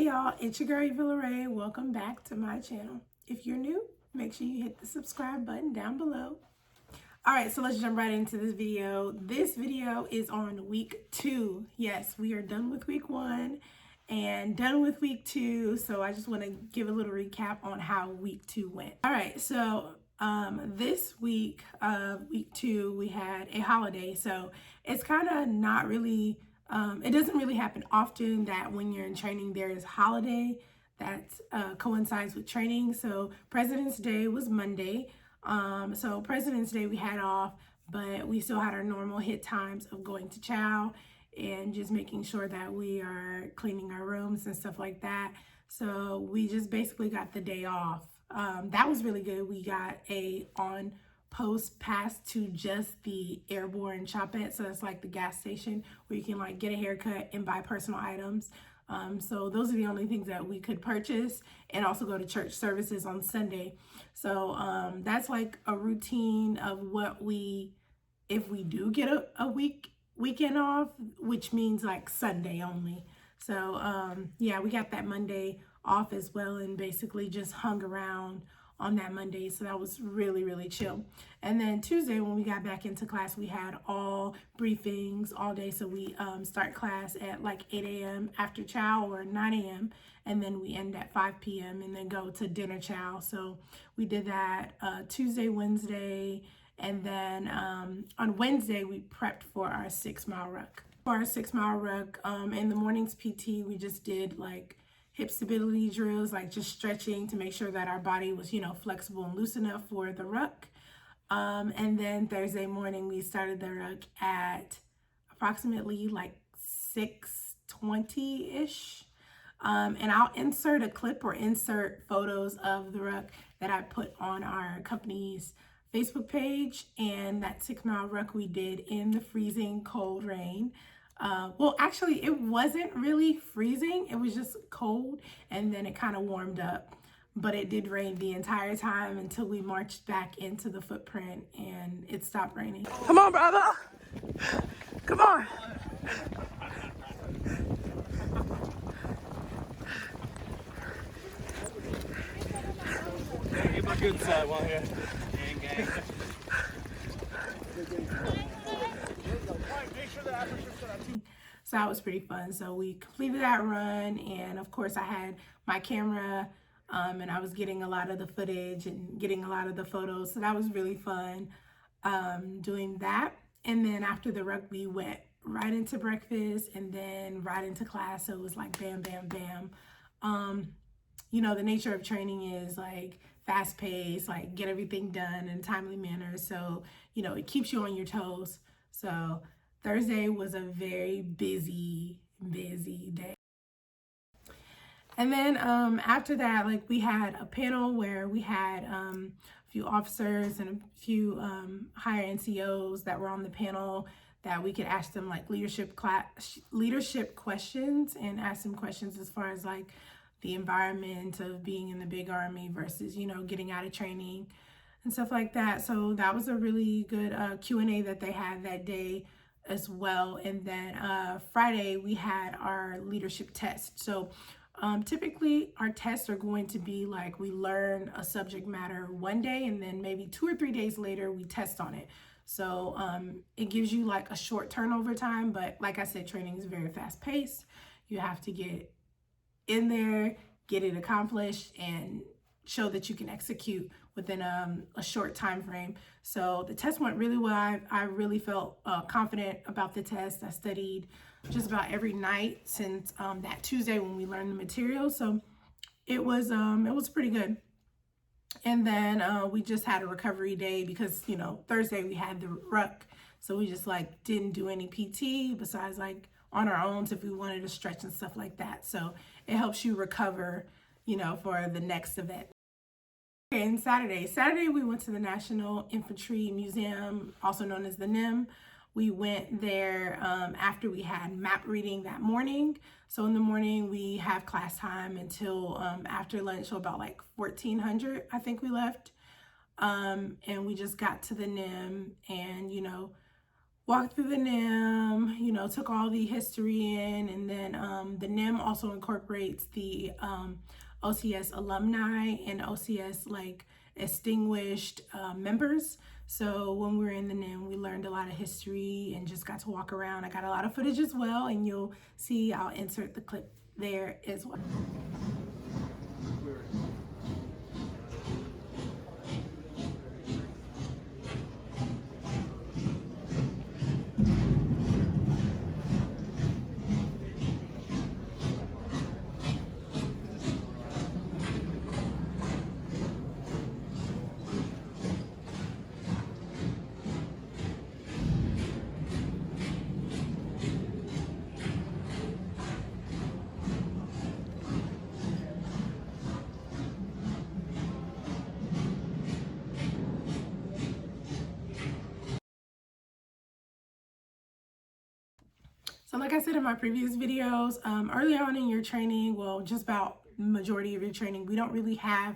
Hey y'all, it's your girl Eva Ray. Welcome back to my channel. If you're new, make sure you hit the subscribe button down below. All right, so let's jump right into this video. This video is on week 2. Yes, we are done with week 1 and done with week 2. So I just want to give a little recap on how week 2 went. All right, so this week of week 2, we had a holiday. So it's kind of not really, it doesn't really happen often that when you're in training, there is holiday that coincides with training. So President's Day was Monday. So President's Day we had off, but we still had our normal hit times of going to chow and just making sure that we are cleaning our rooms and stuff like that. So we just basically got the day off. That was really good. We got a on post pass to just the airborne shopette. So that's like the gas station where you can like get a haircut and buy personal items. So those are the only things that we could purchase, and also go to church services on Sunday. So that's like a routine of what if we do get a weekend off, which means like Sunday only. So yeah, we got that Monday off as well, and basically just hung around on that Monday. So that was really, really chill. And then Tuesday, when we got back into class, we had all briefings all day. So we start class at like 8 a.m. after chow, or 9 a.m. And then we end at 5 p.m. and then go to dinner chow. So we did that Tuesday, Wednesday. And then on Wednesday, we prepped for our 6-mile ruck. For our 6-mile ruck, in the morning's PT, we just did like hip stability drills, like just stretching to make sure that our body was, flexible and loose enough for the ruck. And then Thursday morning, we started the ruck at approximately like 6:20-ish. And I'll insert a clip or insert photos of the ruck that I put on our company's Facebook page. And that 6-mile ruck we did in the freezing cold rain. Well, actually, it wasn't really freezing. It was just cold, and then it kind of warmed up. But it did rain the entire time until we marched back into the footprint, and it stopped raining. Come on, brother. Come on. Get my good side while here. Gang. So that was pretty fun. So we completed that run, and of course I had my camera, and I was getting a lot of the footage and getting a lot of the photos. So that was really fun doing that. And then after the rugby, we went right into breakfast and then right into class. So it was like bam, bam, bam. The nature of training is like fast paced, like get everything done in a timely manner. So, it keeps you on your toes. So Thursday was a very busy day. And then after that, like we had a panel where we had a few officers and a few higher NCOs that were on the panel that we could ask them like leadership questions, and ask them questions as far as like the environment of being in the big army versus, getting out of training and stuff like that. So that was a really good Q&A that they had that day as well. And then Friday we had our leadership test. So typically our tests are going to be like we learn a subject matter one day, and then maybe 2 or 3 days later we test on it. So it gives you like a short turnover time, but like I said, training is very fast paced. You have to get in there, get it accomplished, and show that you can execute within a short time frame. So the test went really well. I really felt confident about the test. I studied just about every night since that Tuesday when we learned the material. So it was pretty good. And then we just had a recovery day because, Thursday we had the ruck. So we just like didn't do any PT besides like on our own if we wanted to stretch and stuff like that. So it helps you recover, for the next event. And Saturday we went to the National Infantry Museum, also known as the NIM. We went there after we had map reading that morning. So in the morning we have class time until after lunch, so about like 1400 I think we left. And we just got to the NIM, and walked through the NIM, you know, took all the history in, and then the NIM also incorporates the OCS alumni and OCS like extinguished members. So when we were in the NIM, we learned a lot of history and just got to walk around. I got a lot of footage as well, and you'll see I'll insert the clip there as well. So like I said in my previous videos, early on in your training, well, just about majority of your training, we don't really have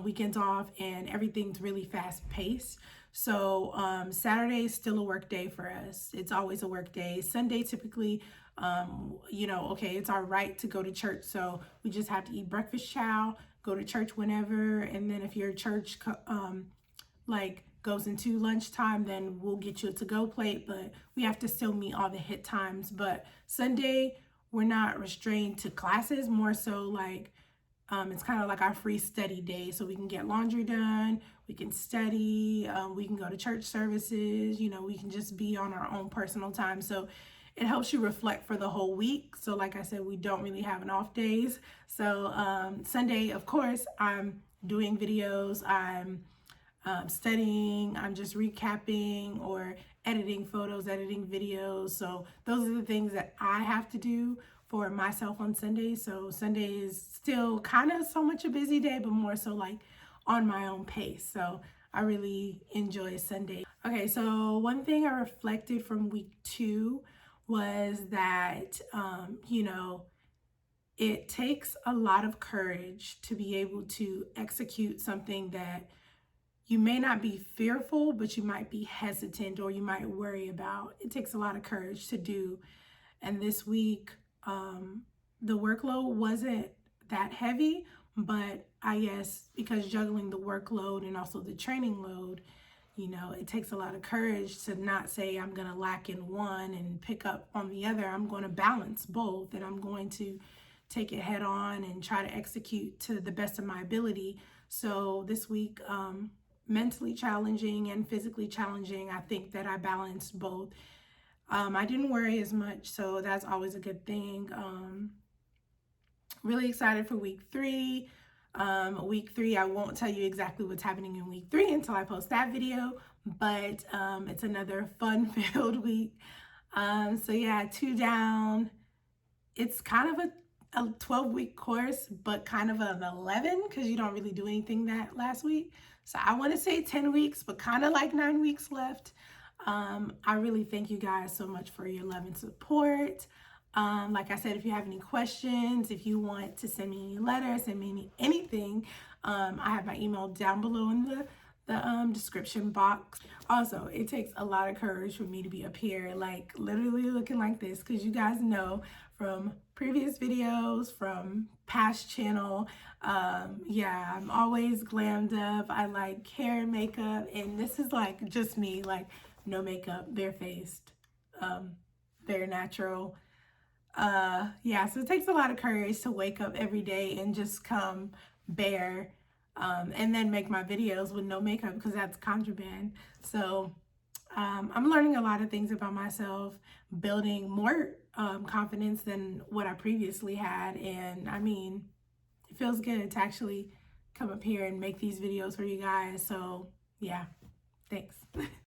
weekends off, and everything's really fast paced. So Saturday is still a work day for us. It's always a work day. Sunday typically, you know, okay, it's our right to go to church. So we just have to eat breakfast chow, go to church whenever. And then if your church like goes into lunchtime, then we'll get you a to-go plate, but we have to still meet all the hit times. But Sunday, we're not restrained to classes, more so like it's kind of like our free study day. So we can get laundry done, we can study, we can go to church services, you know, we can just be on our own personal time. So it helps you reflect for the whole week. So like I said, we don't really have an off days. So Sunday, of course, I'm doing videos, I'm studying, I'm just recapping or editing photos, editing videos. So those are the things that I have to do for myself on Sunday. So Sunday is still kind of so much a busy day, but more so like on my own pace. So I really enjoy Sunday. Okay, so one thing I reflected from week 2 was that, you know, it takes a lot of courage to be able to execute something that you may not be fearful, but you might be hesitant or you might worry about. It takes a lot of courage to do. And this week, the workload wasn't that heavy, but I guess because juggling the workload and also the training load, you know, it takes a lot of courage to not say I'm going to lack in one and pick up on the other. I'm going to balance both, and I'm going to take it head on and try to execute to the best of my ability. So this week, mentally challenging and physically challenging, I think that I balanced both. I didn't worry as much, so that's always a good thing. Really excited for week 3. Week 3, I won't tell you exactly what's happening in week 3 until I post that video, but it's another fun-filled week. So yeah, 2 down. It's kind of a 12-week course, but kind of an 11 because you don't really do anything that last week. So I want to say 10 weeks, but kind of like 9 weeks left. I really thank you guys so much for your love and support. Like I said, if you have any questions, if you want to send me any letters, send me anything, I have my email down below in the description box. Also, it takes a lot of courage for me to be up here, like literally looking like this, because you guys know from previous videos, from past channel, yeah, I'm always glammed up. I like hair and makeup, and this is like just me, like no makeup, barefaced, very natural. Yeah, so it takes a lot of courage to wake up every day and just come bare, and then make my videos with no makeup because that's contraband. So I'm learning a lot of things about myself, building more confidence than what I previously had. And I mean, it feels good to actually come up here and make these videos for you guys. So yeah, thanks.